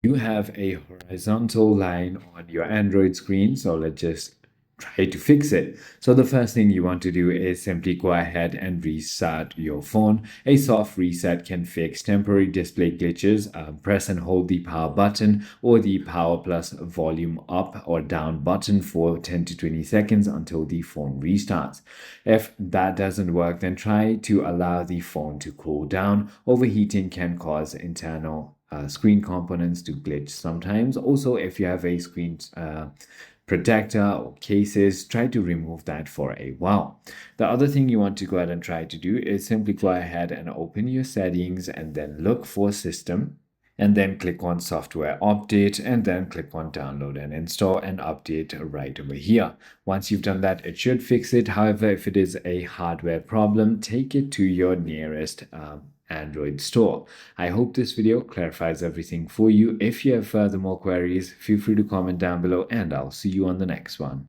You have a horizontal line on your Android screen, so let's just try to fix it. So the first thing you want to do is simply go ahead and restart your phone. A soft reset can fix temporary display glitches. Press and hold the power button or the power plus volume up or down button for 10 to 20 seconds until the phone restarts. If that doesn't work, then try to allow the phone to cool down. Overheating can cause internal screen components to glitch sometimes. Also, if you have a screen protector or cases, try to remove that for a while. The other thing you want to go ahead and try to do is simply go ahead and open your settings and then look for system and then click on software update and then click on download and install and update right over here. Once you've done that, it should fix it. However, if it is a hardware problem, take it to your nearest Android store. I hope this video clarifies everything for you. If you have further more queries, feel free to comment down below and I'll see you on the next one.